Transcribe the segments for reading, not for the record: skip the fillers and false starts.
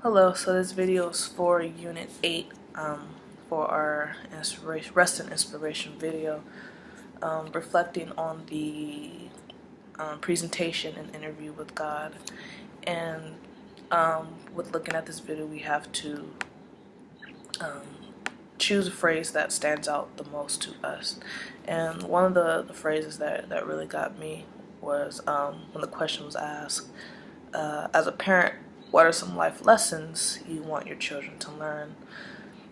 Hello, so this video is for Unit 8 for our Rest and Inspiration video, reflecting on the presentation and interview with God. And with looking at this video, we have to choose a phrase that stands out the most to us. And one of the phrases that really got me was when the question was asked, as a parent, what are some life lessons you want your children to learn?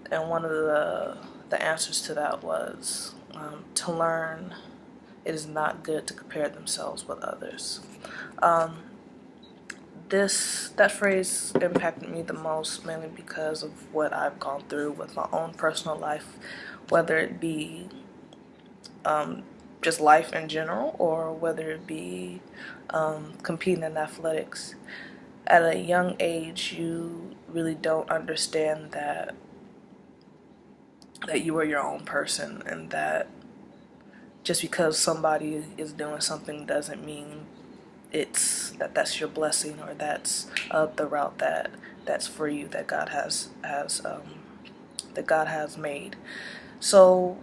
And one of the answers to that was to learn it is not good to compare themselves with others. That phrase impacted me the most, mainly because of what I've gone through with my own personal life, whether it be just life in general, or whether it be competing in athletics. At a young age, you really don't understand that you are your own person, and that just because somebody is doing something doesn't mean that's your blessing, or that's the route that's for you, that God has made. So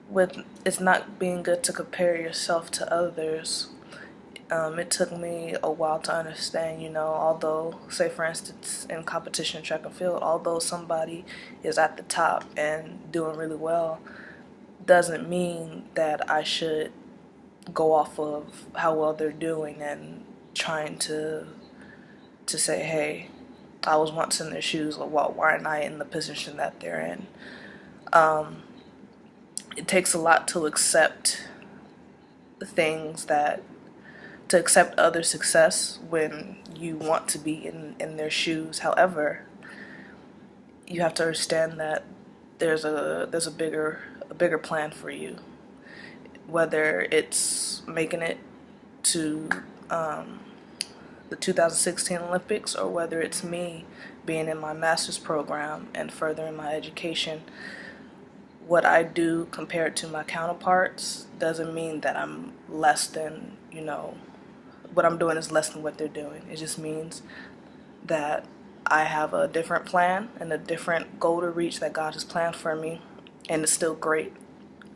with it's not being good to compare yourself to others, it took me a while to understand, although, say for instance, in competition track and field, although somebody is at the top and doing really well, doesn't mean that I should go off of how well they're doing and trying to say, hey, I was once in their shoes, or why aren't I in the position that they're in? It takes a lot to accept to accept other success when you want to be in their shoes. However, you have to understand that there's a bigger plan for you. Whether it's making it to the 2016 Olympics, or whether it's me being in my master's program and furthering my education, what I do compared to my counterparts doesn't mean that I'm less than, what I'm doing is less than what they're doing. It just means that I have a different plan and a different goal to reach that God has planned for me, and it's still great,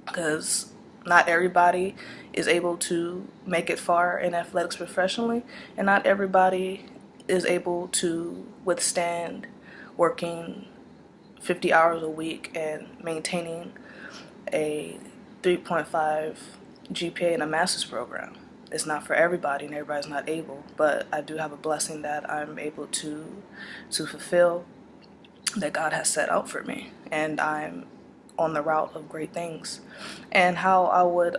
because not everybody is able to make it far in athletics professionally, and not everybody is able to withstand working 50 hours a week and maintaining a 3.5 GPA in a master's program. It's not for everybody, and everybody's not able, but I do have a blessing that I'm able to fulfill, that God has set out for me, and I'm on the route of great things. And how I would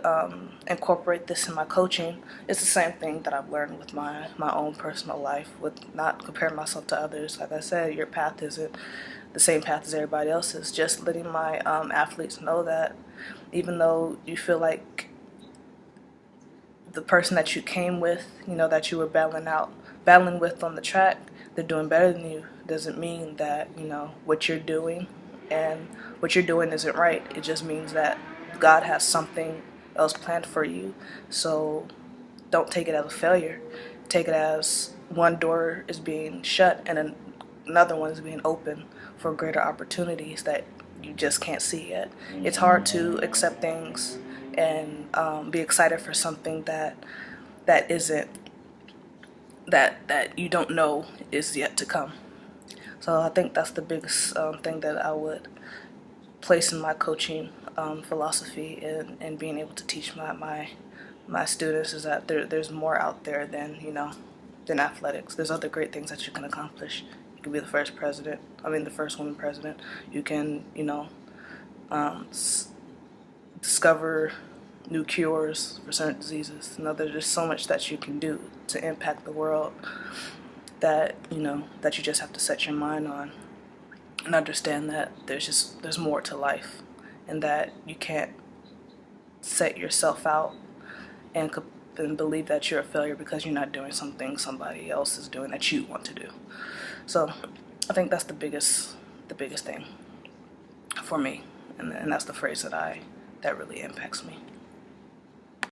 incorporate this in my coaching is the same thing that I've learned with my own personal life, with not comparing myself to others. Like I said, your path isn't the same path as everybody else's. Just letting my athletes know that even though you feel like the person that you came with, that you were battling with on the track, they're doing better than you, doesn't mean that, what you're doing isn't right. It just means that God has something else planned for you. So don't take it as a failure. Take it as one door is being shut and another one is being open for greater opportunities that you just can't see yet. It's hard to accept things and be excited for something that you don't know is yet to come. So I think that's the biggest thing that I would place in my coaching philosophy, and being able to teach my students, is that there's more out there than athletics. There's other great things that you can accomplish. You can be the first woman president. You can, discover new cures for certain diseases. There's just so much that you can do to impact the world, that that you just have to set your mind on and understand that there's more to life, and that you can't set yourself out and believe that you're a failure because you're not doing something somebody else is doing that you want to do. So I think that's the biggest thing for me, and that's the phrase that really impacts me.